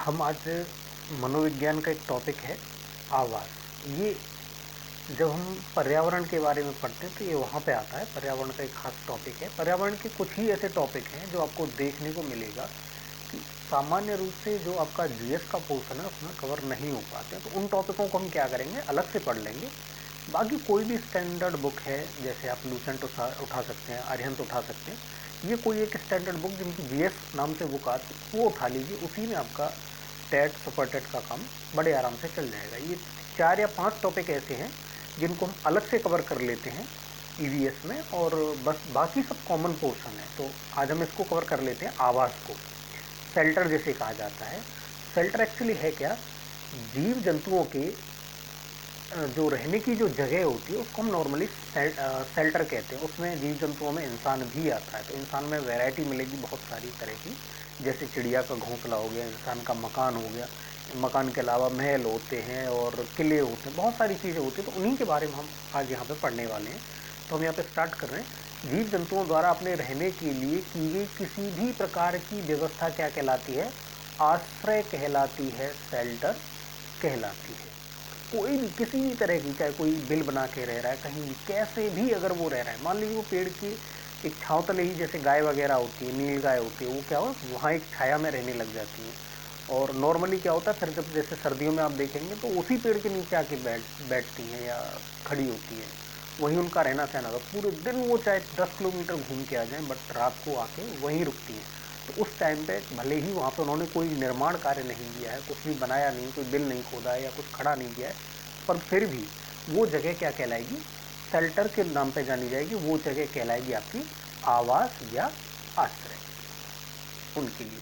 हम आज मनोविज्ञान का एक टॉपिक है आवाज़। ये जब हम पर्यावरण के बारे में पढ़ते हैं तो ये वहाँ पे आता है। पर्यावरण का एक खास टॉपिक है। पर्यावरण के कुछ ही ऐसे टॉपिक हैं जो आपको देखने को मिलेगा कि सामान्य रूप से जो आपका जीएस का पोर्शन है उसमें कवर नहीं हो पाते हैं। तो उन टॉपिकों को हम क्या करेंगे, अलग से पढ़ लेंगे। बाकी कोई भी स्टैंडर्ड बुक है, जैसे आप लूसेंट उठा सकते हैं, अरिहंत उठा सकते हैं। ये कोई एक स्टैंडर्ड बुक जिनकी जीएस नाम से बुक आती है वो उठा लीजिए। उसी में आपका टेट सुपर टेट का काम बड़े आराम से चल जाएगा। ये 4 या 5 टॉपिक ऐसे हैं जिनको हम अलग से कवर कर लेते हैं ईवीएस में, और बस बाकी सब कॉमन पोर्शन है। तो आज हम इसको कवर कर लेते हैं, आवाज़ को। शेल्टर जिसे कहा जाता है। शेल्टर एक्चुअली है क्या, जीव जंतुओं के जो रहने की जो जगह होती है उसको हम नॉर्मली शेल्टर कहते हैं। उसमें जीव जंतुओं में इंसान भी आता है। तो इंसान में वैरायटी मिलेगी बहुत सारी तरह की, जैसे चिड़िया का घोंसला हो गया, इंसान का मकान हो गया। मकान के अलावा महल होते हैं और किले होते हैं, बहुत सारी चीज़ें होती हैं। तो उन्हीं के बारे में हम आज यहाँ पे पढ़ने वाले हैं। तो हम यहाँ पे स्टार्ट कर रहे हैं। जीव जंतुओं द्वारा अपने रहने के लिए की गई किसी भी प्रकार की व्यवस्था क्या कहलाती है, आश्रय कहलाती है, शेल्टर कहलाती है। कोई भी किसी भी तरह की, चाहे कोई बिल बना के रह रहा है कहीं भी, कैसे भी अगर वो रह रहा है, मान लीजिए वो पेड़ की एक छाँव तले ही, जैसे गाय वगैरह होती है, नील गाय होती है, वो क्या हो वहाँ एक छाया में रहने लग जाती है। और नॉर्मली क्या होता है, फिर जब जैसे सर्दियों में आप देखेंगे तो उसी पेड़ के नीचे आके बैठती हैं या खड़ी होती हैं। वहीं उनका रहना सहना था। पूरे दिन वो चाहे 10 किलोमीटर घूम के आ जाएं, बट रात को आके वहीं रुकती हैं। तो उस टाइम पे भले ही वहाँ पे उन्होंने कोई निर्माण कार्य नहीं किया है, कुछ भी बनाया नहीं, कोई बिल नहीं खोदा है या कुछ खड़ा नहीं किया है, पर फिर भी वो जगह क्या कहलाएगी, शेल्टर के नाम पे जानी जाएगी। वो जगह कहलाएगी आपकी आवास या आश्रय। उनके लिए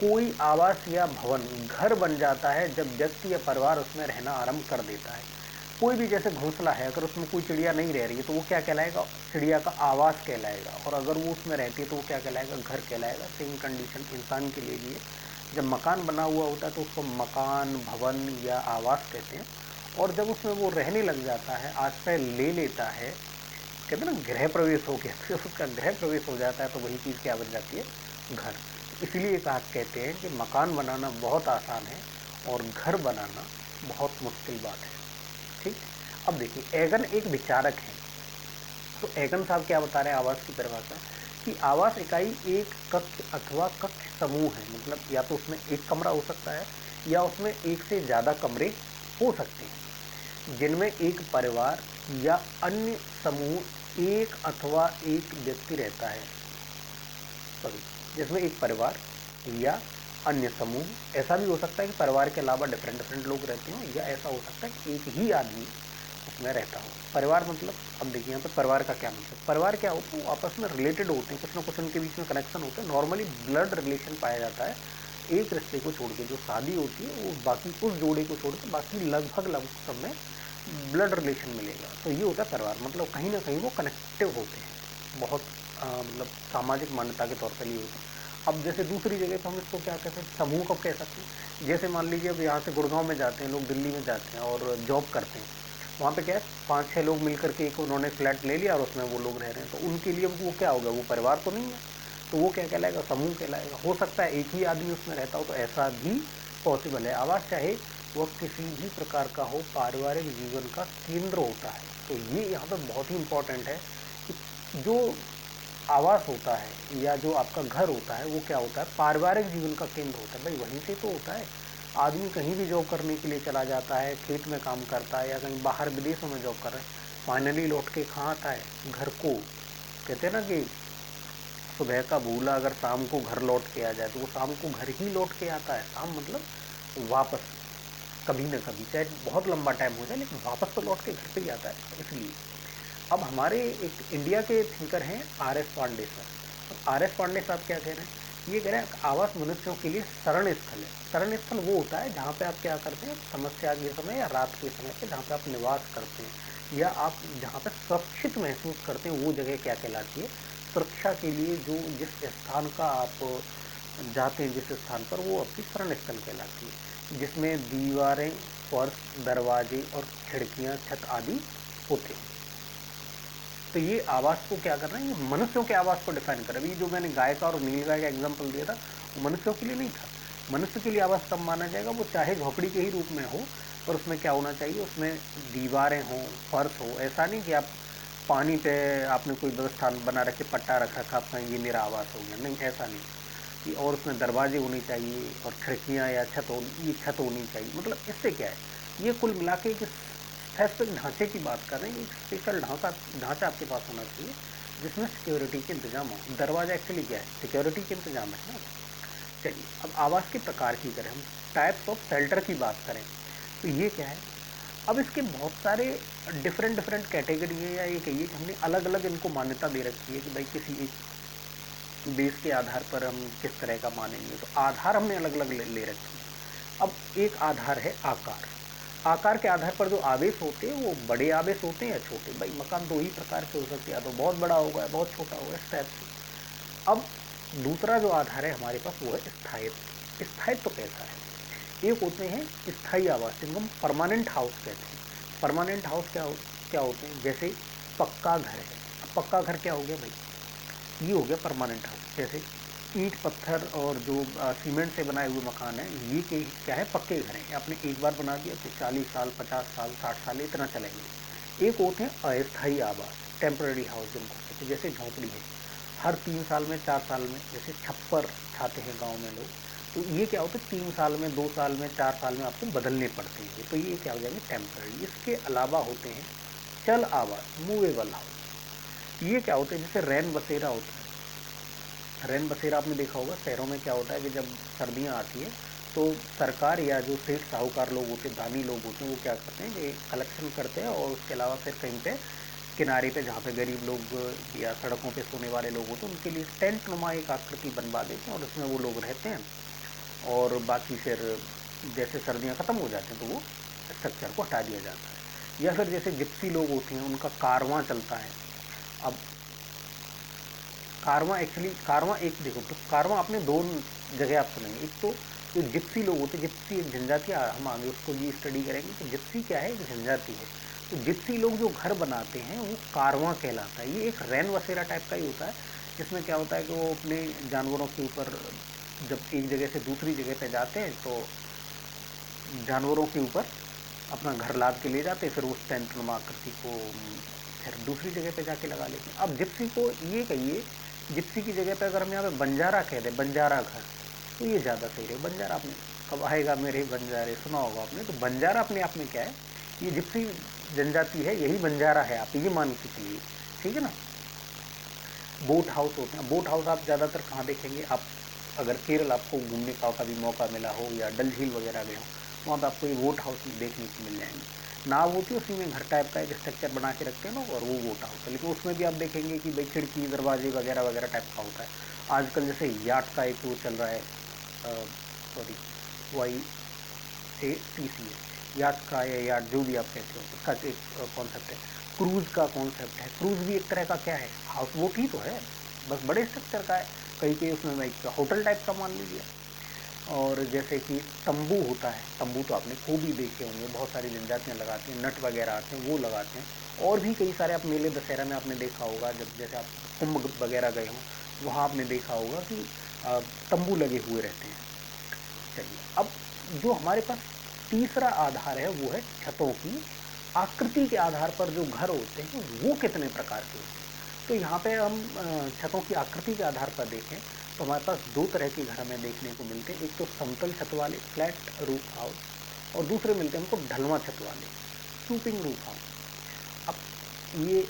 कोई आवास या भवन, घर बन जाता है जब व्यक्ति या परिवार उसमें रहना आरंभ कर देता है। कोई भी जैसे घोंसला है, अगर उसमें कोई चिड़िया नहीं रह रही है तो वो क्या कहलाएगा, चिड़िया का आवास कहलाएगा। और अगर वो उसमें रहती है तो वो क्या कहलाएगा, घर कहलाएगा। सेम कंडीशन इंसान के लिए भी है। जब मकान बना हुआ होता है तो उसको मकान, भवन या आवास कहते हैं। और जब उसमें वो रहने लग जाता है, आश्रय ले लेता है, कहते हैं ना गृह प्रवेश हो गया, फिर उसका गृह प्रवेश हो जाता है, तो वही चीज़ क्या बन जाती है, घर। इसलिए कहा कहते हैं कि मकान बनाना बहुत आसान है और घर बनाना बहुत मुश्किल बात है। ठीक। अब देखिए, एगन एक विचारक है। तो एगन साहब क्या बता रहे हैं आवास की परिभाषा, कि आवास इकाई एक कक्ष अथवा कक्ष समूह है। मतलब या तो उसमें एक कमरा हो सकता है या उसमें एक से ज़्यादा कमरे हो सकते हैं, जिनमें एक परिवार या अन्य समूह, एक अथवा एक व्यक्ति रहता है। सॉरी, जिसमें एक परिवार या अन्य समूह, ऐसा भी हो सकता है कि परिवार के अलावा डिफरेंट डिफरेंट लोग रहते हों, या ऐसा हो सकता है कि एक ही आदमी उसमें रहता हो। परिवार मतलब, अब देखिए यहाँ पे परिवार का क्या मतलब, परिवार क्या होता है, वो आपस में रिलेटेड होते हैं, कुछ ना कुछ उनके बीच में कनेक्शन होते हैं। नॉर्मली ब्लड रिलेशन पाया जाता है एक रिश्ते को छोड़ के। जो शादी होती है वो बाकी उस जोड़े को छोड़ के बाकी लगभग सब में ब्लड रिलेशन मिलेगा। तो ये होता है परिवार। मतलब कहीं ना कहीं वो कनेक्टिव होते हैं, बहुत मतलब सामाजिक मान्यता के तौर पर ये होता है। अब जैसे दूसरी जगह पर हम इसको क्या कहते हैं, समूह कब कह सकते हैं। जैसे मान लीजिए अब यहाँ से गुड़गांव में जाते हैं लोग, दिल्ली में जाते हैं और जॉब करते हैं। वहाँ पे क्या है, 5-6 लोग मिल करके एक उन्होंने फ्लैट ले लिया और उसमें वो लोग रह रहे हैं। तो उनके लिए वो क्या होगा, वो परिवार तो नहीं है, तो वो क्या कहलाएगा, समूह कहलाएगा। हो सकता है एक ही आदमी उसमें रहता हो, तो ऐसा भी पॉसिबल है। आवास चाहे वह किसी भी प्रकार का हो, पारिवारिक जीवन का केंद्र होता है। तो ये यहाँ पर बहुत ही इंपॉर्टेंट है कि जो आवास होता है या जो आपका घर होता है वो क्या होता है, पारिवारिक जीवन का केंद्र होता है। भाई वहीं से तो होता है। आदमी कहीं भी जॉब करने के लिए चला जाता है, खेत में काम करता है या कहीं बाहर विदेशों में जॉब कर रहा है, फाइनली लौट के कहाँ आता है, घर को। कहते हैं ना कि सुबह का भूला अगर शाम को घर लौट के आ जाए, तो वो शाम को घर ही लौट के आता है। शाम मतलब वापस, कभी ना कभी, चाहे बहुत लंबा टाइम हो जाए, लेकिन वापस तो लौट के घर पे ही आता है। इसलिए अब हमारे एक इंडिया के थिंकर हैं आर एस पांडे सर। अब आर एस पांडे साहब क्या कह रहे हैं, ये कह रहे हैं आवास मनुष्यों के लिए शरण स्थल है। शरण स्थल वो होता है जहाँ पे आप क्या करते हैं, समस्या के समय या रात के समय पे जहाँ पे आप निवास करते हैं या आप जहाँ पे सुरक्षित महसूस करते हैं, वो जगह क्या कहलाती है, सुरक्षा के लिए जो जिस स्थान का आप जाते हैं, जिस स्थान पर, वो आपकी शरण स्थल कहलाती है, जिसमें दीवारें, फर्श, दरवाजे और खिड़कियाँ, छत आदि होते हैं। तो ये आवास को क्या कर रहे हैं, ये मनुष्यों के आवास को डिफाइन कर रहे हैं। अभी जो मैंने गाय का और नील गाय का एग्जांपल दिया था वो मनुष्यों के लिए नहीं था, मनुष्य के लिए आवास कब माना जाएगा, वो चाहे झोपड़ी के ही रूप में हो, पर उसमें क्या होना चाहिए, उसमें दीवारें हों, फर्श हो। ऐसा नहीं कि आप पानी पे आपने कोई व्यवस्था बना रखे, पट्टा रख रखा आपका, ये मेरा आवास हो गया, नहीं, ऐसा नहीं कि। और उसमें दरवाजे होने चाहिए और खिड़कियाँ या छत हो, ये छत होनी चाहिए। मतलब इससे क्या है, ये कुल मिला के एक स्पेसिफिक ढांचे की बात कर रहे हैं। एक स्पेशल ढांचा आपके पास होना चाहिए जिसमें सिक्योरिटी के इंतजाम हो। दरवाजा एक्चुअली क्या है, सिक्योरिटी के इंतजाम है ना। चलिए, अब आवास के प्रकार की करें, हम टाइप्स ऑफ शेल्टर की बात करें तो ये क्या है, अब इसके बहुत सारे डिफरेंट डिफरेंट कैटेगरी है, या ये कहिए कि हमने अलग अलग इनको मान्यता दे रखी है कि भाई किसी एक बेस के आधार पर हम किस तरह का मानेंगे। तो आधार हमने अलग अलग ले रखे हैं। अब एक आधार है आकार। आकार के आधार पर जो आवेश होते हैं वो बड़े आवेश होते हैं या छोटे। भाई मकान दो ही प्रकार के हो सकते हैं, या तो बहुत बड़ा होगा या बहुत छोटा होगा, इस टाइप से। अब दूसरा जो आधार है हमारे पास वो है स्थायित्व। स्थायित्व तो कैसा है, एक होते हैं स्थायी आवास जिनको हम परमानेंट हाउस कहते हैं। परमानेंट हाउस क्या होते हैं, जैसे पक्का घर है। अब पक्का घर क्या हो गया भाई, ये हो गया परमानेंट हाउस। जैसे ईंट पत्थर और जो सीमेंट से बनाए हुए मकान है, ये क्या है, पक्के घर हैं। आपने एक बार बना दिया तो 40 साल 50 साल 60 साल इतना चलेंगे। एक होते हैं अस्थायी आवास, टेम्पररी हाउस जिनको कहते हैं, जैसे झोंपड़ी है। हर 3 साल में 4 साल में जैसे छप्पर छाते हैं गाँव में लोग, तो ये क्या होता है, 3 साल में 2 साल में 4 साल में आपको बदलने पड़ते हैं। तो ये क्या हो जाएंगे, टेम्पररी। इसके अलावा होते हैं चल आवास, मूवेबल हाउस। ये क्या होते हैं, जैसे रैन बसेरा होता है। रैन बसेरा आपने देखा होगा, शहरों में क्या होता है कि जब सर्दियाँ आती है तो सरकार या जो सेठ साहूकार लोग होते हैं, दानी लोग होते हैं, वो क्या करते हैं कि कलेक्शन करते हैं, और उसके अलावा फिर कहीं पे किनारे पे जहाँ पे गरीब लोग या सड़कों पे सोने वाले लोग होते हैं, उनके लिए टेंट नुमा एक आकृति बनवा देते हैं और उसमें वो लोग रहते हैं। और बाकी फिर जैसे सर्दियाँ ख़त्म हो जाती हैं तो वो स्ट्रक्चर को हटा दिया जाता है। या फिर जैसे जिप्सी लोग होते हैं, उनका कारवां चलता है। अब कारवां एक्चुअली, कारवां एक देखो, तो कारवां आपने दो जगह आप सुनेंगे। एक तो जो जिप्सी लोग होते हैं, जिप्सी एक जनजाति, हम आगे उसको भी स्टडी करेंगे कि जिप्सी क्या है, एक जनजाति है। तो जिप्सी लोग जो घर बनाते हैं वो कारवां कहलाता है। ये एक रैन बसेरा टाइप का ही होता है, जिसमें क्या होता है कि वो अपने जानवरों के ऊपर जब एक जगह से दूसरी जगह पे जाते हैं तो जानवरों के ऊपर अपना घर लाद के ले जाते हैं, फिर उस टेंट नुमा आकृति को फिर दूसरी जगह पे जाके लगा लेते हैं। अब जिप्सी को ये कहिए, जिप्सी की जगह पे अगर हम यहाँ पे बंजारा कह दें, बंजारा घर, तो ये ज़्यादा सही है। बंजारा आपने कब आएगा मेरे बंजारे सुना होगा आपने, तो बंजारा अपने आप में क्या है, ये जिप्सी जनजाति है, यही बंजारा है, आप ये मान के चलिए, ठीक है ना। बोट हाउस होते हैं। बोट हाउस आप ज़्यादातर कहाँ देखेंगे, आप अगर केरल आपको घूमने का कभी मौका मिला हो या डल झील वगैरह गए हो, वहाँ पे आपको ये बोट हाउस देखने को मिल जाएंगे। नाव होती है, उसी में घर टाइप का एक स्ट्रक्चर बना के रखते हैं लोग, और वो बोट हाउस है। लेकिन उसमें भी आप देखेंगे कि भाई खिड़की दरवाजे वगैरह वगैरह टाइप का होता है। आजकल जैसे याट का एक वो चल रहा है, सॉरी, YATC, याट का या याट जो भी आप कहते हो, उसका एक कॉन्सेप्ट है। क्रूज़ का कॉन्सेप्ट है। क्रूज़ भी एक तरह का क्या है, हाउस बोट ही तो है, बस बड़े स्ट्रक्चर का है। कहीं कहीं उसमें एक होटल टाइप का मान लीजिए। और जैसे कि तंबू होता है, तंबू तो आपने खूब ही देखे होंगे, बहुत सारी जनजातियाँ लगाती हैं, नट वगैरह आते हैं वो लगाते हैं। और भी कई सारे आप मेले दशहरा में आपने देखा होगा, जब जैसे आप कुंभ वगैरह गए हों, वहाँ आपने देखा होगा कि तंबू लगे हुए रहते हैं। चलिए, अब जो हमारे पास तीसरा आधार है वो है छतों की आकृति के आधार पर जो घर होते हैं वो कितने प्रकार के होते हैं। तो यहाँ पे हम छतों की आकृति के आधार पर देखें तो हमारे पास दो तरह के घर हमें देखने को मिलते हैं। एक तो समतल छत वाले, फ्लैट रूफ हाउस, और दूसरे मिलते हैं हमको ढलवा छत वाले, स्टूपिंग रूफ हाउस। अब ये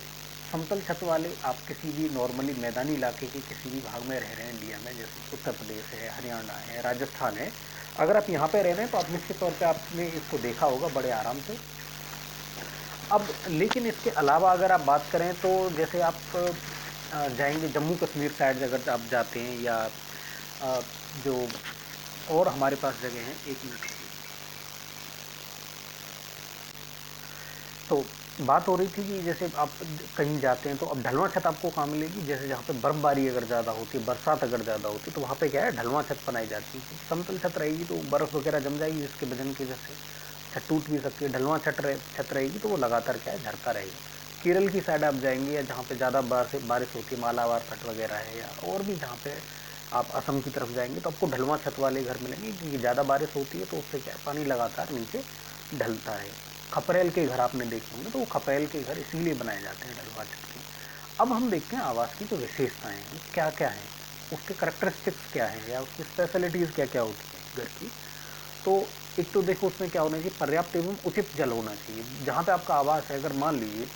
समतल छत वाले आप किसी भी नॉर्मली मैदानी इलाके के किसी भी भाग में रह रहे हैं इंडिया में, जैसे उत्तर प्रदेश है, हरियाणा है, राजस्थान है, अगर आप यहाँ पे रह रहे हैं तो आप निश्चित तौर पे आपने इसको देखा होगा बड़े आराम से। अब लेकिन इसके अलावा अगर आप बात करें तो जैसे आप जाएंगे जम्मू कश्मीर साइड अगर आप जाते हैं, या जो और हमारे पास जगह हैं, एक मिनट। तो बात हो रही थी कि जैसे आप कहीं जाते हैं तो अब ढलवा छत आपको कहाँ मिलेगी, जैसे जहाँ पे बर्फ़बारी अगर ज़्यादा होती है, बरसात अगर ज़्यादा होती है, तो वहाँ पे क्या है, ढलवा छत बनाई जाती है। समतल छत रहेगी तो बर्फ़ वगैरह जम जाएगी, जिसके वजन की वजह से छत टूट भी सकती है। ढलवा छत रहेगी तो वो लगातार क्या है, झरता रहेगा। केरल की साइड आप जाएंगे या जहाँ पे ज़्यादा बारिश होती है, मालाबार तट वगैरह है, या और भी जहाँ पे आप असम की तरफ जाएंगे तो आपको ढलुआ छत वाले घर मिलेंगे, क्योंकि ज़्यादा बारिश होती है तो उससे क्या है, पानी लगातार नीचे ढलता है। खपरेल के घर आपने देखे होंगे, तो वो खपरेल के घर इसीलिए बनाए जाते हैं ढलुआ छत के। अब हम देखते हैं आवास की जो विशेषताएं हैं क्या क्या हैं, उसके करेक्टरिस्टिक्स क्या हैं, या उसकी स्पेशलिटीज़ क्या क्या होती है घर की। तो एक तो देखो उसमें क्या होना चाहिए, पर्याप्त एवं उचित जल होना चाहिए। जहाँ पे आपका आवास है, अगर मान लीजिए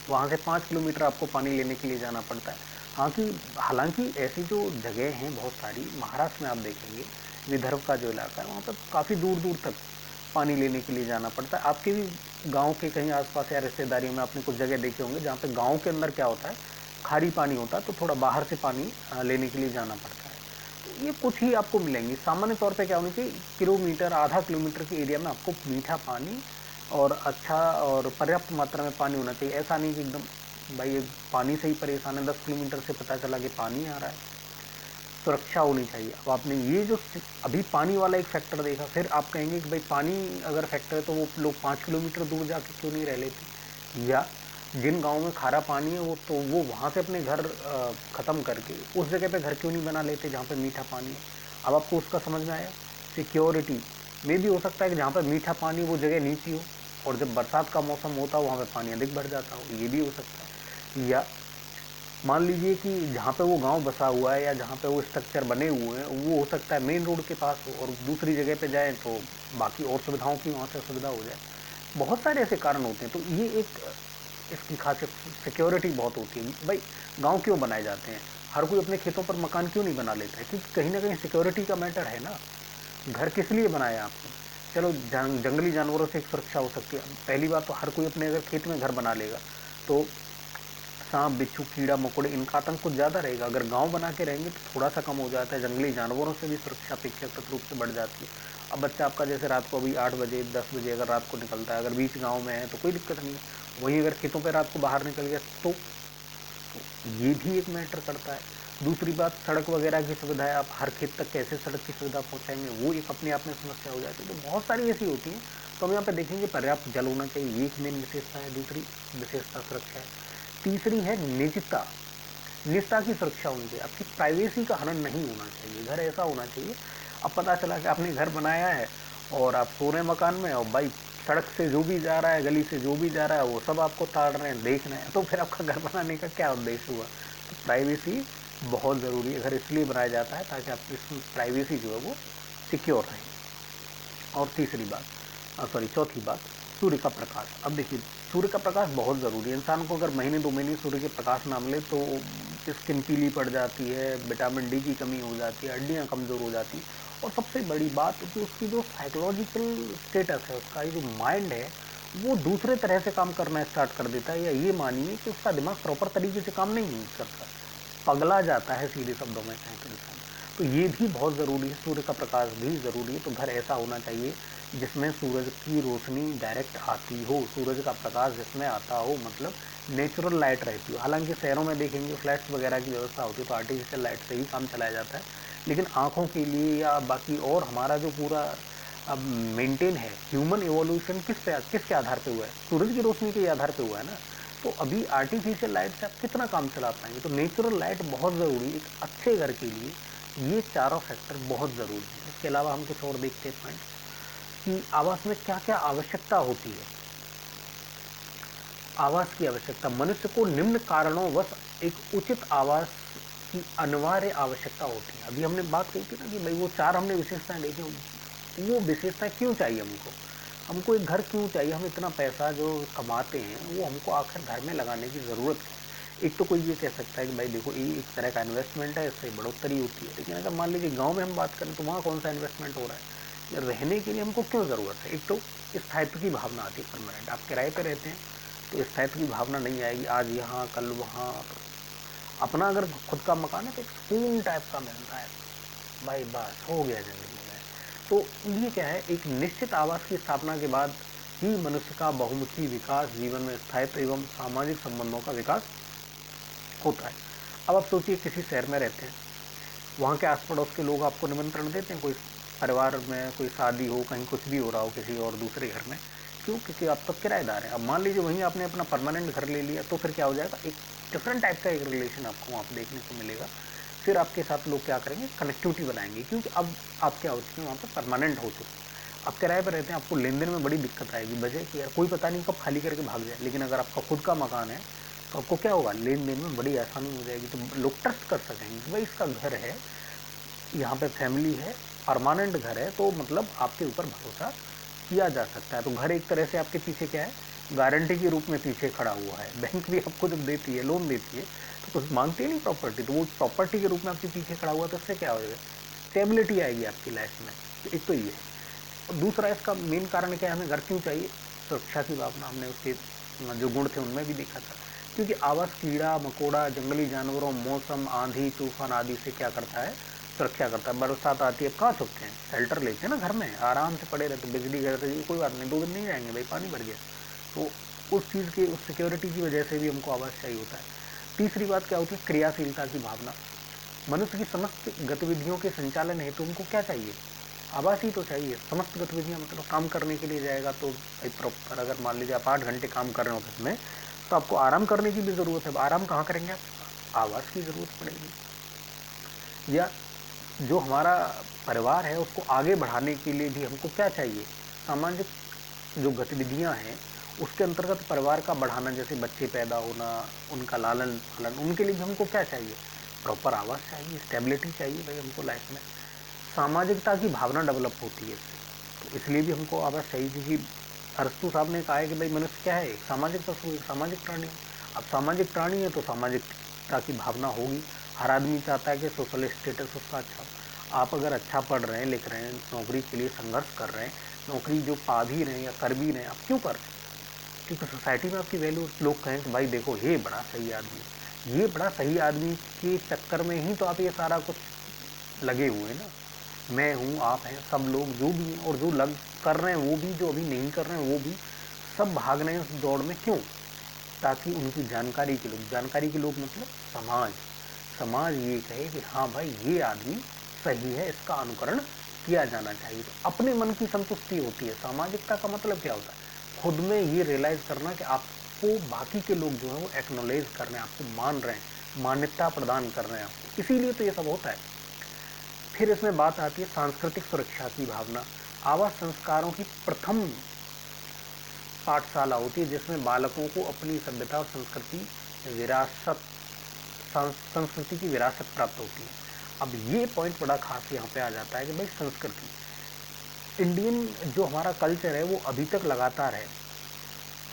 वहाँ से 5 किलोमीटर आपको पानी लेने के लिए जाना पड़ता है। हाँ कि हालांकि ऐसी जो जगह हैं बहुत सारी, महाराष्ट्र में आप देखेंगे, विदर्भ का जो इलाका है वहाँ पर काफ़ी दूर दूर तक पानी लेने के लिए जाना पड़ता है। आपके भी गांव के कहीं आसपास या रिश्तेदारियों में आपने कुछ जगह देखे होंगे जहाँ पे गांव के अंदर क्या होता है, खारी पानी होता है, तो थोड़ा बाहर से पानी लेने के लिए जाना पड़ता है। तो ये कुछ ही आपको मिलेंगी। सामान्य तौर पे क्या होनी चाहिए, किलोमीटर आधा किलोमीटर के एरिया में आपको मीठा पानी और अच्छा और पर्याप्त मात्रा में पानी होना चाहिए। ऐसा नहीं कि एकदम भाई ये पानी से ही परेशान है, 10 किलोमीटर से पता चला कि पानी आ रहा है। सुरक्षा होनी चाहिए। अब आपने ये जो अभी पानी वाला एक फैक्टर देखा, फिर आप कहेंगे कि भाई पानी अगर फैक्टर है तो वो लोग 5 किलोमीटर दूर जाके क्यों नहीं रह लेते, या जिन गाँव में खारा पानी है वो वहाँ से अपने घर ख़त्म करके उस जगह पे घर क्यों नहीं बना लेते जहाँ पे मीठा पानी है। अब आपको उसका समझ में आया। सिक्योरिटी में भी हो सकता है कि जहाँ पर मीठा पानी वो जगह नीची हो, और जब बरसात का मौसम होता हो वहाँ पे पानी अधिक बढ़ जाता हो, ये भी हो सकता है। या मान लीजिए कि जहाँ पे वो गांव बसा हुआ है या जहाँ पे वो स्ट्रक्चर बने हुए हैं वो हो सकता है मेन रोड के पास हो, और दूसरी जगह पे जाएं तो बाकी और सुविधाओं की वहाँ से सुविधा हो जाए। बहुत सारे ऐसे कारण होते हैं। तो ये एक इसकी खासियत सिक्योरिटी बहुत होती है। भाई गांव क्यों बनाए जाते हैं, हर कोई अपने खेतों पर मकान क्यों नहीं बना लेता है, क्योंकि कहीं ना कहीं सिक्योरिटी का मैटर है ना। घर किस लिए बनाया आपने, चलो जंगली जानवरों से एक सुरक्षा हो सकती है। पहली बात तो हर कोई अपने अगर खेत में घर बना लेगा तो सांप बिच्छू कीड़ा मकोड़े इनका आतंक कुछ ज़्यादा रहेगा। अगर गांव बना के रहेंगे तो थोड़ा सा कम हो जाता है, जंगली जानवरों से भी सुरक्षा अपेक्षाकृत रूप से बढ़ जाती है। अब बच्चा आपका जैसे रात को अभी 8 बजे 10 बजे अगर रात को निकलता है, अगर बीच गाँव में है तो कोई दिक्कत नहीं है। वहीं अगर खेतों पर रात को बाहर निकल गया तो ये भी एक मैटर करता है। दूसरी बात, सड़क वगैरह की सुविधा है, आप हर खेत तक कैसे सड़क की सुविधा पहुंचाएंगे, वो एक अपने आप में समस्या हो जाती है। तो बहुत सारी ऐसी होती हैं। तो हम यहाँ पे देखेंगे पर्याप्त जल होना चाहिए, ये एक मेन विशेषता है। दूसरी विशेषता सुरक्षा है। तीसरी है निजता। निजता की सुरक्षा होनी चाहिए, आपकी प्राइवेसी का हनन नहीं होना चाहिए। घर ऐसा होना चाहिए, अब पता चला कि आपने घर बनाया है और आप सो रहे हैं मकान में, और भाई सड़क से जो भी जा रहा है, गली से जो भी जा रहा है, वो सब आपको ताड़ रहे हैं, देख रहे हैं, तो फिर आपका घर बनाने का क्या उद्देश्य हुआ। तो प्राइवेसी बहुत ज़रूरी है। घर इसलिए बनाया जाता है ताकि आपकी प्राइवेसी जो है वो सिक्योर रहे। और तीसरी बात, चौथी बात, सूर्य का प्रकाश। अब देखिए सूर्य का प्रकाश बहुत ज़रूरी है। इंसान को अगर महीने 2 महीने सूर्य के प्रकाश ना मिले तो स्किन पीली पड़ जाती है, विटामिन डी की कमी हो जाती है, हड्डियाँ कमज़ोर हो जाती हैं। और सबसे बड़ी बात कि उसकी जो साइकोलॉजिकल स्टेटस है, उसका ये जो माइंड है, वो दूसरे तरह से काम करना स्टार्ट कर देता है। या ये मानिए कि उसका दिमाग प्रॉपर तरीके से काम नहीं करता, पगला जाता है सीधे शब्दों में कहें तो इंसान। तो ये भी बहुत ज़रूरी है, सूर्य का प्रकाश भी ज़रूरी है। तो घर ऐसा होना चाहिए जिसमें सूरज की रोशनी डायरेक्ट आती हो, सूरज का प्रकाश जिसमें आता हो, मतलब नेचुरल लाइट रहती हो। हालांकि शहरों में देखेंगे फ्लैट्स वगैरह की व्यवस्था होती है तो आर्टिफिशियल लाइट से ही काम चलाया जाता है, लेकिन आँखों के लिए या बाकी और हमारा जो पूरा अब मेंटेन है, ह्यूमन इवोल्यूशन किसके आधार पे हुआ है, सूरज की रोशनी के आधार पे हुआ है ना। तो अभी आर्टिफिशियल लाइट से आप कितना काम चला पाएंगे। तो नेचुरल लाइट बहुत ज़रूरी है एक अच्छे घर के लिए। ये चारों फैक्टर बहुत ज़रूरी है। इसके अलावा हम कुछ और देखते हैं पॉइंट कि आवास में क्या क्या आवश्यकता होती है। आवास की आवश्यकता, मनुष्य को निम्न कारणों एक उचित आवास की अनिवार्य आवश्यकता होती है। अभी हमने बात कही थी ना कि भाई वो चार हमने विशेषताएं देखी, वो विशेषताएं क्यों चाहिए हमको, हमको एक घर क्यों चाहिए, हम इतना पैसा जो कमाते हैं वो हमको आखिर घर में लगाने की ज़रूरत है। एक तो कोई ये कह सकता है कि भाई देखो ये एक तरह का इन्वेस्टमेंट है, इससे बढ़ोतरी होती है। लेकिन अगर मान लीजिए गांव में हम बात करें तो वहाँ कौन सा इन्वेस्टमेंट हो रहा है, रहने के लिए हमको क्यों ज़रूरत है। एक तो स्थायित्व की भावना आती है, परमानेंट आप किराए पे रहते हैं तो स्थायित्व की भावना नहीं आएगी, आज यहाँ कल वहाँ। अपना अगर खुद का मकान है तो एक सुकून टाइप का मिलता है, भाई बस हो गया ज़िंदगी में। तो ये क्या है, एक निश्चित आवास की स्थापना के बाद ही मनुष्य का बहुमुखी विकास, जीवन में स्थायित्व एवं सामाजिक संबंधों का विकास होता है। अब आप सोचिए किसी शहर में रहते हैं, वहाँ के आस पड़ोस के लोग आपको निमंत्रण देते हैं, कोई परिवार में कोई शादी हो, कहीं कुछ भी हो रहा हो किसी और दूसरे घर में, क्यों, क्योंकि आप तो किराएदार हैं। अब मान लीजिए वहीं आपने अपना परमानेंट घर ले लिया तो फिर क्या हो जाएगा, एक डिफरेंट टाइप का एक रिलेशन आपको वहाँ पर देखने को मिलेगा। फिर आपके साथ लोग क्या करेंगे, कनेक्टिविटी बनाएंगे, क्योंकि अब आप क्या होती है वहाँ पर परमानेंट हो चुके, आप किराए पर रहते हैं, आपको लेन देन में बड़ी दिक्कत आएगी, वजह कि यार कोई पता नहीं कब खाली करके भाग जाए। लेकिन अगर आपका खुद का मकान है तो आपको क्या होगा, लेन देन में बड़ी आसानी हो जाएगी, तो लोग ट्रस्ट कर सकेंगे कि भाई इसका घर है, यहाँ पे फैमिली है, परमानेंट घर है, तो मतलब आपके ऊपर भरोसा किया जा सकता है। तो घर एक तरह से आपके पीछे क्या है, गारंटी के रूप में पीछे खड़ा हुआ है। बैंक भी आपको जब देती है, लोन देती है, तो कुछ मांगती है नहीं प्रॉपर्टी, तो वो प्रॉपर्टी के रूप में आपके पीछे खड़ा हुआ है, तो इससे क्या हो जाएगा, स्टेबिलिटी आएगी आपकी लाइफ में। एक तो ये है। दूसरा इसका मेन कारण क्या है, हमें घर क्यों चाहिए, सुरक्षा की भावना। हमने उसके जो गुण थे उनमें भी देखा था, क्योंकि आवास कीड़ा मकोड़ा, जंगली जानवरों, मौसम, आंधी तूफान आदि से क्या करता है, सुरक्षा करता है। बरसात आती है, कहाँ छुपते हैं, शेल्टर लेते हैं ना, घर में आराम से पड़े रहते, बिजली गिरते है, कोई बात नहीं, 2 दिन नहीं जाएंगे भाई, पानी भर गया। तो उस चीज़ की, उस सिक्योरिटी की वजह से भी हमको आवास चाहिए होता है। तीसरी बात क्या होती है, क्रियाशीलता की भावना। मनुष्य की समस्त गतिविधियों के संचालन हेतु हमको क्या चाहिए, आवास ही तो चाहिए। समस्त गतिविधियां, मतलब काम करने के लिए जाएगा तो भाई प्रॉपर, अगर मान लीजिए आप 8 घंटे काम कर रहे हैं ऑफिस में, तो आपको आराम करने की भी ज़रूरत है। आराम कहाँ करेंगे आप, आवास की ज़रूरत पड़ेगी। या जो हमारा परिवार है उसको आगे बढ़ाने के लिए भी हमको क्या चाहिए, सामाजिक जो गतिविधियां हैं उसके अंतर्गत परिवार का बढ़ाना, जैसे बच्चे पैदा होना, उनका लालन पालन, उनके लिए भी हमको क्या चाहिए, प्रॉपर आवास चाहिए, स्टेबिलिटी चाहिए भाई हमको लाइफ में। सामाजिकता की भावना डेवलप होती है इससे, तो इसलिए भी हमको आवास चाहिए, क्योंकि अरस्तु साहब ने कहा है कि भाई मनुष्य क्या है, एक सामाजिक पशु, एक सामाजिक प्राणी है। अब सामाजिक प्राणी है तो सामाजिकता की भावना होगी। हर आदमी चाहता है कि सोशल स्टेटस उसका अच्छा हो। आप अगर अच्छा पढ़ रहे हैं, लिख रहे हैं, नौकरी के लिए संघर्ष कर रहे हैं, नौकरी जो पा भी रहे हैं या कर भी रहे हैं, आप क्यों कर रहे हैं, क्योंकि सोसाइटी में आपकी वैल्यू, लोग कहें कि भाई देखो ये बड़ा सही आदमी, ये बड़ा सही आदमी के चक्कर में ही तो आप ये सारा कुछ लगे हुए हैं ना। मैं हूँ, आप हैं, सब लोग जो भी हैं, और जो लग कर रहे हैं वो भी, जो अभी नहीं कर रहे हैं वो भी, सब भाग रहे हैं उस दौड़ में, क्यों, ताकि उनकी जानकारी के लोग, जानकारी के लोग मतलब समाज, समाज ये कहे कि हाँ भाई ये आदमी सही है, इसका अनुकरण किया जाना चाहिए। तो अपने मन की संतुष्टि होती है। सामाजिकता का मतलब क्या होता है, खुद में ये रियलाइज करना कि आपको बाकी के लोग जो है वो एक्नोलेज कर रहे हैं, आपको मान रहे हैं, मान्यता प्रदान कर रहे हैं आपको, इसीलिए तो ये सब होता है। फिर इसमें बात आती है सांस्कृतिक सुरक्षा की भावना। आवास संस्कारों की प्रथम पाठशाला होती है, जिसमें बालकों को अपनी सभ्यता और विरासत संस्कृति की विरासत प्राप्त होती है। अब ये पॉइंट बड़ा खास यहाँ पे आ जाता है कि भाई संस्कृति, इंडियन जो हमारा कल्चर है वो अभी तक लगातार है।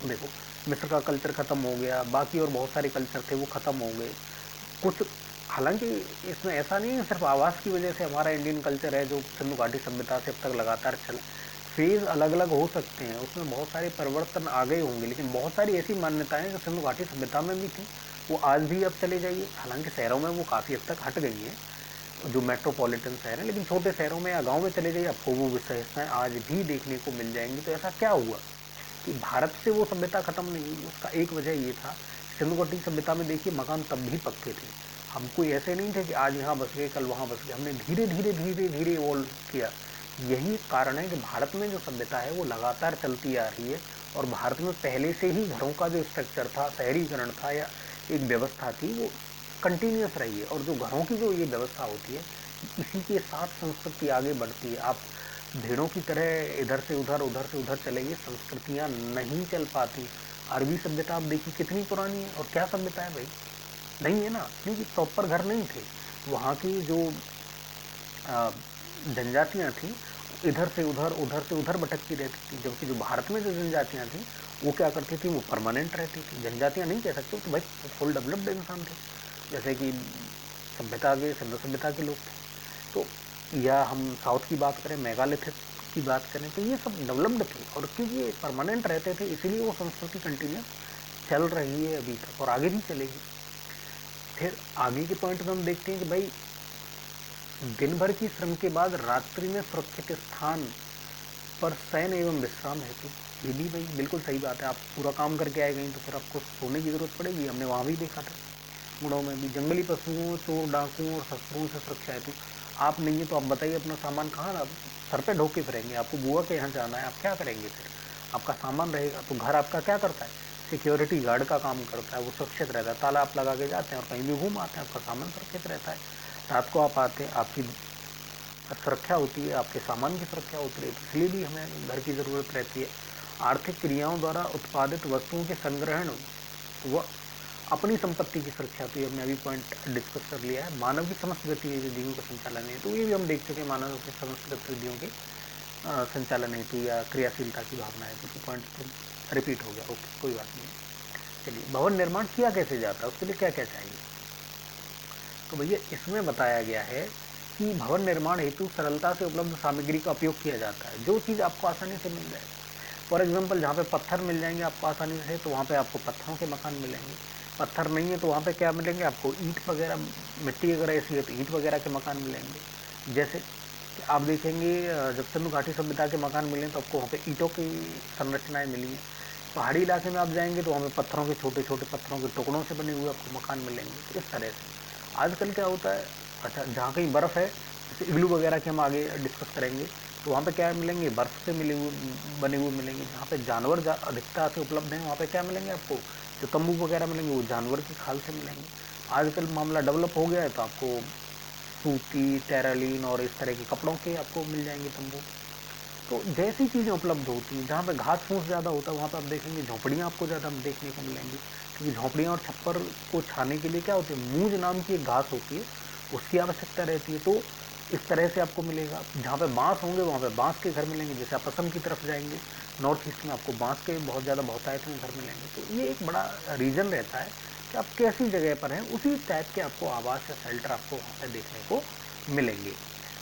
देखो, मिस्र का कल्चर खत्म हो गया, बाकी और बहुत सारे कल्चर थे वो खत्म हो गए कुछ। हालांकि इसमें ऐसा नहीं है सिर्फ आवास की वजह से हमारा इंडियन कल्चर है जो सिंधु घाटी सभ्यता से अब तक लगातार चला, फेज अलग अलग हो सकते हैं, उसमें बहुत सारे परिवर्तन आ गए होंगे, लेकिन बहुत सारी ऐसी मान्यताएं जो सिंधु घाटी सभ्यता में भी थी वो आज भी अब चले जाइए। हालांकि शहरों में वो काफ़ी हद तक हट गई हैं, जो मेट्रोपॉलिटन शहर हैं, लेकिन छोटे शहरों में या गांव में चले जाइए, आपको वो विशेषताएं आज भी देखने को मिल जाएंगी। तो ऐसा क्या हुआ कि भारत से वो सभ्यता खत्म नहीं हुई, उसका एक वजह ये था, सिंधु घाटी सभ्यता में देखिए मकान तब भी पक्के थे, हम कोई ऐसे नहीं थे कि आज यहाँ बस गए कल वहाँ बस गए, हमने धीरे धीरे धीरे धीरे इवॉल्व किया। यही कारण है कि भारत में जो सभ्यता है वो लगातार चलती आ रही है, और भारत में पहले से ही घरों का जो स्ट्रक्चर था, शहरीकरण था या एक व्यवस्था थी, वो कंटिन्यूस रही है। और जो घरों की जो ये व्यवस्था होती है, इसी के साथ संस्कृति आगे बढ़ती है। आप भेड़ों की तरह इधर से उधर उधर से उधर चलेंगे, संस्कृतियाँ नहीं चल पाती। अरबी सभ्यता आप देखिए कितनी पुरानी है, और क्या सभ्यता है भाई, नहीं है ना, क्योंकि प्रॉपर घर नहीं थे। वहाँ की जो जनजातियाँ थी उधर से उधर भटकती रहती थी, जबकि जो भारत में जो जनजातियाँ थी वो क्या करती थी, वो परमानेंट रहती थी। जनजातियाँ नहीं कह सकते, तो भाई फुल डेवलप्ड इंसान थे, जैसे कि सभ्यता के, सिंधु सभ्यता के लोग थे। तो या हम साउथ की बात करें, मेगालिथिक की बात करें, तो ये सब डेवलप्ड थे, और क्योंकि ये परमानेंट रहते थे इसीलिए वो संस्कृति कंटिन्यू चल रही है अभी तक, और आगे भी चलेगी। फिर आगे के पॉइंट में हम देखते हैं कि भाई दिन भर की श्रम के बाद रात्रि में सुरक्षित स्थान पर शयन एवं विश्राम हेतु, ये भी भाई बिल्कुल सही बात है। आप पूरा काम करके आए गई तो फिर आपको सोने की जरूरत पड़ेगी, हमने वहाँ भी देखा था। गुड़ों में भी जंगली पशुओं, चोर डाकुओं और शस्त्रों से सुरक्षा हेतु, आप नहीं है तो आप बताइए अपना सामान कहाँ, आप सर पे ढोके फिरेंगे, आपको बुआ के यहाँ जाना है, आप क्या करेंगे फिर, आपका सामान रहेगा तो घर आपका क्या करता है, सिक्योरिटी गार्ड का काम करता है, वो सुरक्षित रहता है, ताला आप लगा के जाते हैं और कहीं भी घूम आते हैं, आपका सामान सुरक्षित रहता है। रात को आप आते हैं, आपकी सुरक्षा होती है, आपके सामान की सुरक्षा होती है, इसलिए भी हमें घर की ज़रूरत रहती है। आर्थिक क्रियाओं द्वारा उत्पादित वस्तुओं के संग्रहण व अपनी संपत्ति की सुरक्षा, तो ये हमने अभी पॉइंट डिस्कस कर लिया है। मानव की समस्त गतिविधियों का संचालन है, तो ये भी हम देख चुके हैं, मानव की समस्त गतिविधियों के संचालन हेतु या क्रियाशीलता की भावना है, तो पॉइंट तो रिपीट हो गया, ओके कोई बात नहीं। चलिए, भवन निर्माण किया कैसे जाता है, उसके लिए क्या क्या चाहिए? तो भैया इसमें बताया गया है कि भवन निर्माण हेतु सरलता से उपलब्ध सामग्री का उपयोग किया जाता है, जो चीज़ आपको आसानी से मिल जाए। फॉर एग्जाम्पल, जहाँ पे पत्थर मिल जाएंगे आपको आसानी से, तो वहाँ पे आपको पत्थरों के मकान मिलेंगे। पत्थर नहीं है तो वहाँ पे क्या मिलेंगे आपको? ईंट वगैरह, मिट्टी अगर ऐसी है तो ईंट वगैरह के मकान मिलेंगे। जैसे कि आप देखेंगे जब सिंधु घाटी सभ्यता के मकान मिले तो आपको वहाँ पे ईंटों की संरचनाएं मिली हैं। पहाड़ी इलाके में आप जाएंगे तो वहाँ पे पत्थरों के, छोटे छोटे पत्थरों के टुकड़ों से बने हुए आपको मकान मिलेंगे। तो इस तरह से आजकल क्या होता है, अच्छा जहाँ कहीं बर्फ़ है, जैसे इग्लू वगैरह के हम आगे डिस्कस करेंगे, तो वहाँ पे क्या मिलेंगे? बर्फ़ से मिले हुए, बने हुए मिलेंगे। जहाँ पे जानवर अधिकता से उपलब्ध हैं वहाँ पे क्या मिलेंगे आपको? जो तंबू वगैरह मिलेंगे वो जानवर की खाल से मिलेंगे। आजकल मामला डेवलप हो गया है तो आपको सूती, टेरालीन और इस तरह के कपड़ों के आपको मिल जाएंगे तंबू। तो जैसी चीज़ें उपलब्ध होती हैं, जहाँ पे घास फूस ज़्यादा होता है वहाँ पे आप देखेंगे झोंपड़ियाँ आपको ज़्यादा देखने को मिलेंगी, क्योंकि झोंपड़ियाँ और छप्पर को छाने के लिए क्या होती है? मूंज नाम की एक घास होती है, उसकी आवश्यकता रहती है। तो इस तरह से आपको मिलेगा। जहाँ पे बांस होंगे वहाँ पे बांस के घर मिलेंगे। जैसे आप असम की तरफ जाएंगे, नॉर्थ ईस्ट में आपको बांस के बहुत ज़्यादा बहुतायत में घर मिलेंगे। तो ये एक बड़ा रीज़न रहता है कि आप कैसी जगह पर हैं, उसी टाइप के आपको आवास या शेल्टर आपको वहाँ पर देखने को मिलेंगे।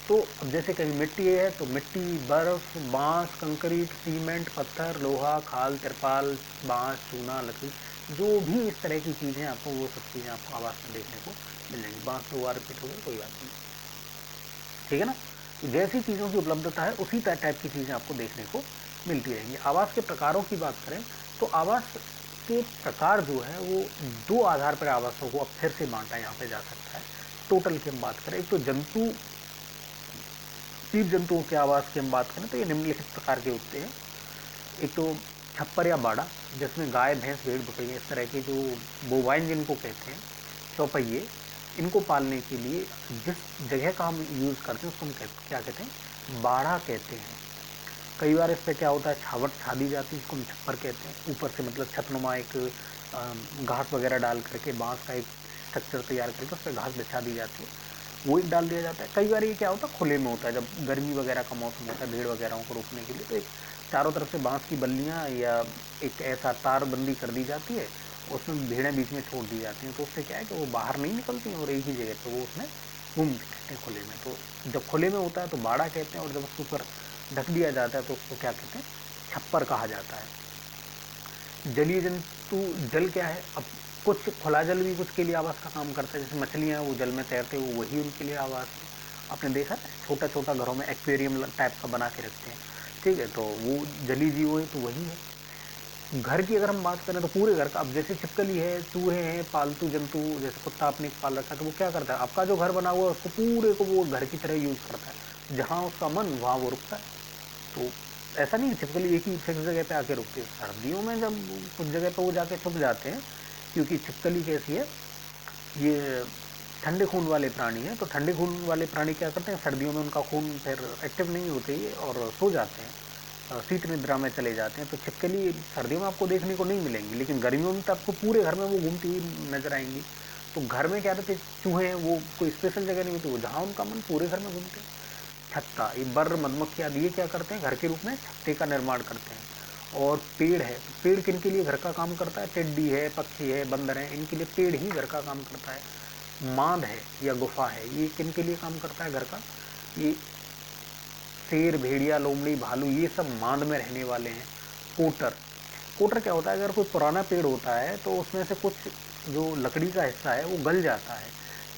तो अब जैसे कहीं मिट्टी है तो मिट्टी, बर्फ, बांस, कंक्रीट, सीमेंट, पत्थर, लोहा, खाल, तिरपाल, बांस, चूना, लकड़ी, जो भी इस तरह की चीज़ें आपको, वो सब चीज़ें आपको आवास में देखने को मिलेंगी। बांस 2 बार रिपीट हो गया, कोई बात नहीं, ठीक है ना। तो जैसी चीज़ों की उपलब्धता है उसी टाइप की चीज़ें आपको देखने को मिलती रहेंगी। आवास के प्रकारों की बात करें तो आवास के प्रकार जो है वो 2 आधार पर आवासों को अब फिर से बांटा यहाँ पे जा सकता है। टोटल की हम बात करें, एक तो जीव जंतुओं के आवास की हम बात करें तो ये निम्नलिखित प्रकार के होते हैं। एक तो छप्पर या बाड़ा, जिसमें गाय, भैंस, भेड़, बकरियाँ, इस तरह के जो बोवाइन जिनको कहते हैं, चौपहिए, इनको पालने के लिए जिस जगह का हम यूज़ करते हैं उसको हम क्या कहते हैं? बाड़ा कहते हैं। कई बार इस पर क्या होता है, छावट छा दी जाती है, इसको हम छप्पर कहते हैं। ऊपर से मतलब छतनुमा एक घास वगैरह डाल करके, बांस का एक स्ट्रक्चर तैयार करके उस पर घास बिछा दी जाती है, वो एक डाल दिया जाता है। कई बार ये क्या होता है, खुले में होता है, जब गर्मी वगैरह का मौसम होता है भेड़ वगैरह को रोकने के लिए, तो एक चारों तरफ से बांस की बल्लियाँ या एक ऐसा तारबंदी कर दी जाती है, उसमें भेड़ें बीच में छोड़ दी जाती हैं। तो उससे क्या है कि वो बाहर नहीं निकलती हैं और एक ही जगह पर वो उसमें घूमते रहते हैं खुले में। तो जब खुले में होता है तो बाड़ा कहते हैं, और जब उसके ऊपर ढक दिया जाता है तो उसको क्या कहते हैं? छप्पर कहा जाता है। जलीय जंतु, जल क्या है? अब कुछ खुला जल भी कुछ के लिए आवास का काम करता है, जैसे मछलियाँ वो जल में तैरते हैं, वो वही उनके लिए आवास है। आपने देखा है छोटा छोटा घरों में एक्वेरियम टाइप का बना के रखते हैं, ठीक है, तो वो जलीय जीव है तो वही है। घर की अगर हम बात करें तो पूरे घर का, अब जैसे छिपकली है, चूहे हैं, पालतू जंतु, जैसे कुत्ता आपने पाल रखा है तो वो क्या करता है? आपका जो घर बना हुआ है उसको पूरे को वो घर की तरह यूज़ करता है, जहाँ उसका मन वहाँ वो रुकता है। तो ऐसा नहीं छिपकली एक ही फिक्स जगह पे आके रुकती है। सर्दियों में जब कुछ जगह पे वो जाके छुप जाते हैं, क्योंकि छिपकली कैसी है, ये ठंडे खून वाले प्राणी हैं, तो ठंडे खून वाले प्राणी क्या करते हैं, सर्दियों में उनका खून फिर एक्टिव नहीं होते और सो जाते हैं, शीत निद्रा में चले जाते हैं। तो छिपकली सर्दियों में आपको देखने को नहीं मिलेंगी, लेकिन गर्मियों में तो आपको पूरे घर में वो घूमती हुई नजर आएंगी। तो घर में क्या रहते चूहे हैं, वो कोई स्पेशल जगह नहीं होती, वो जहाँ उनका मन पूरे घर में घूमते हैं। छत्ता, ये बर, मधुमक्खी आदि ये क्या करते हैं? घर के रूप में छत्ते का निर्माण करते हैं। और पेड़ है, तो पेड़ किन के लिए घर का काम करता है? टिड्डी है, पक्षी है, बंदर है, इनके लिए पेड़ ही घर का काम करता है। मांद है या गुफा है, ये किन के लिए काम करता है घर का? ये शेर, भेड़िया, लोमड़ी, भालू, ये सब मांद में रहने वाले हैं। कोटर, कोटर क्या होता है? अगर कोई पुराना पेड़ होता है तो उसमें से कुछ जो लकड़ी का हिस्सा है वो गल जाता है,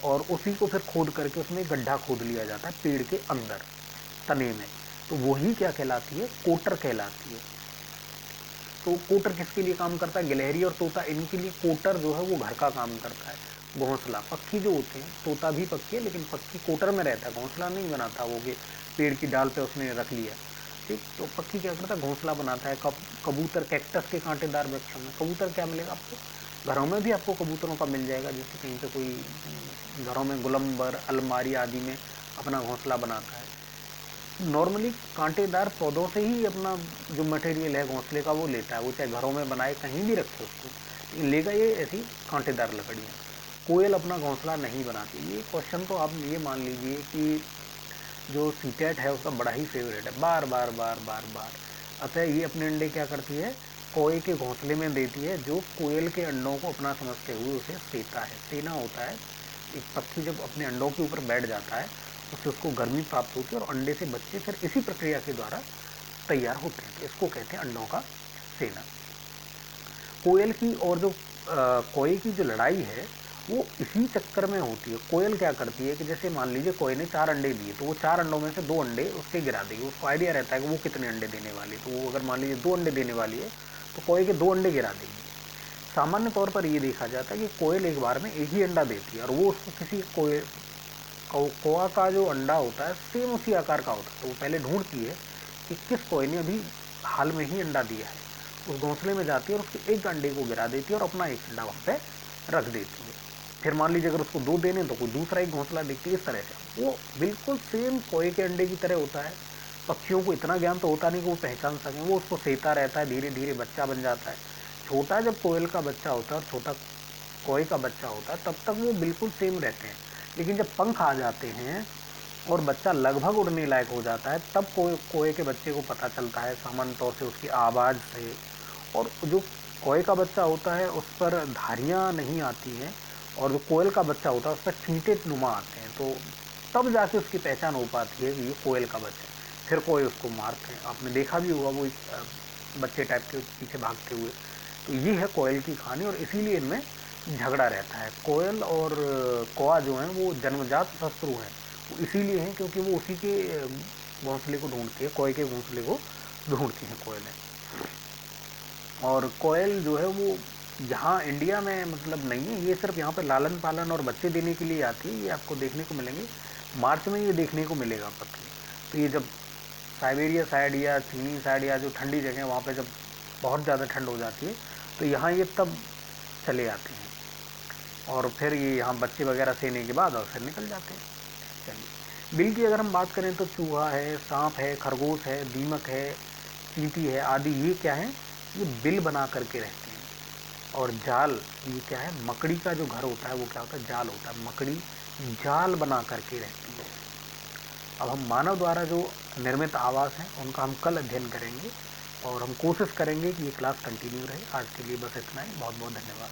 और उसी को फिर खोद करके उसमें गड्ढा खोद लिया जाता है पेड़ के अंदर, तने में, तो वही क्या कहलाती है? कोटर कहलाती है। तो कोटर किसके लिए काम करता है? गिलहरी और तोता, इनके लिए कोटर जो है वो घर का काम करता है। घोंसला, पक्षी जो होते हैं, तोता भी पक्षी है लेकिन पक्षी कोटर में रहता है, घोंसला नहीं बनाता, वो कि पेड़ की डाल पे उसने रख लिया, ठीक। तो पक्षी क्या करता है? घोंसला बनाता है। कबूतर कैक्टस के कांटेदार वृक्षों में, कबूतर क्या मिलेगा आपको? घरों में भी आपको कबूतरों का मिल जाएगा, जैसे कहीं पे कोई घरों में गुलंबर, अलमारी आदि में अपना घोंसला बनाता है। नॉर्मली कांटेदार पौधों से ही अपना जो मटेरियल है घोंसले का वो लेता है, वो चाहे घरों में बनाए कहीं भी रखे उसको, लेकिन लेगा ये ऐसी कांटेदार लकड़ियाँ। कोयल अपना घोंसला नहीं बनाती। ये क्वेश्चन तो आप ये मान लीजिए कि जो सीटेट है उसका बड़ा ही फेवरेट है, बार बार बार बार बार। अतः ये अपने अंडे क्या करती है, कोए के घोंसले में देती है, जो कोयल के अंडों को अपना समझते हुए उसे सेता है। सेना होता है, एक पक्षी जब अपने अंडों के ऊपर बैठ जाता है उससे उसको गर्मी प्राप्त होती है और अंडे से बच्चे फिर इसी प्रक्रिया के द्वारा तैयार होते हैं। तो इसको कहते हैं अंडों का सेना। कोयल की और जो कोए की जो लड़ाई है वो इसी चक्कर में होती है। कोयल क्या करती है कि जैसे मान लीजिए कोए ने 4 अंडे दिए, तो वो 4 अंडों में से 2 अंडे उसके गिरा देगी। उसको आइडिया रहता है कि वो कितने अंडे देने वाली, तो वो अगर मान लीजिए 2 अंडे देने वाली है तो कोए के 2 अंडे गिरा देगी। सामान्य तौर पर ये देखा जाता है कि कोयल एक बार में एक ही अंडा देती है और वो उसको किसी कौआ का जो अंडा होता है सेम उसी आकार का होता है, तो वो पहले ढूंढती है कि किस कोए ने अभी हाल में ही अंडा दिया है। उस घोंसले में जाती है और उसके एक अंडे को गिरा देती है और अपना एक अंडा वहाँ पे रख देती है। फिर मान लीजिए अगर उसको 2 देने तो कोई दूसरा एक घोंसला देखती है। इस तरह से वो बिल्कुल सेम कोए के अंडे की तरह होता है। पक्षियों को इतना ज्ञान तो होता नहीं कि वो पहचान सकें, वो उसको सेता रहता है, धीरे धीरे बच्चा बन जाता है। छोटा जब कोयल का बच्चा होता है और छोटा कोए का बच्चा होता है तब तक वो बिल्कुल सेम रहते हैं, लेकिन जब पंख आ जाते हैं और बच्चा लगभग उड़ने लायक हो जाता है तब कोए के बच्चे को पता चलता है सामान्य तौर से उसकी आवाज़ से। और जो कोए का बच्चा होता है उस पर धारियाँ नहीं आती हैं और जो कोयल का बच्चा होता है उस पर छींटे नुमा आते हैं, तो तब जाके उसकी पहचान हो पाती है कि ये कोयल का बच्चा है। फिर कोए उसको मारते हैं, आपने देखा भी होगा वो बच्चे टाइप के पीछे भागते हुए। तो ये है कोयल की कहानी और इसीलिए इनमें झगड़ा रहता है। कोयल और कौआ जो हैं वो जन्मजात शत्रु हैं। वो इसीलिए हैं क्योंकि वो उसी के घोंसले को ढूंढती है, कोए के घोंसले को ढूंढती हैं कोयलें। और कोयल जो है वो यहाँ इंडिया में मतलब नहीं है, ये सिर्फ यहाँ पे लालन पालन और बच्चे देने के लिए आती है। ये आपको देखने को मिलेंगे, मार्च में ये देखने को मिलेगा पक्षी। तो ये जब साइबेरिया साइड या चीनी साइड या जो ठंडी जगह वहाँ पे जब बहुत ज़्यादा ठंड हो जाती है तो यहाँ ये तब चले आते हैं और फिर ये यहाँ बच्चे वगैरह सेने के बाद और फिर निकल जाते हैं। चलिए, बिल की अगर हम बात करें तो चूहा है, सांप है, खरगोश है, दीमक है, चींटी है आदि, ये क्या है, ये बिल बना करके रहते हैं। और जाल, ये क्या है, मकड़ी का जो घर होता है वो क्या होता है, जाल होता है। मकड़ी जाल बना करके रहती है। अब हम मानव द्वारा जो निर्मित आवास हैं उनका हम कल अध्ययन करेंगे और हम कोशिश करेंगे कि ये क्लास कंटिन्यू रहे। आज के लिए बस इतना ही। बहुत बहुत धन्यवाद।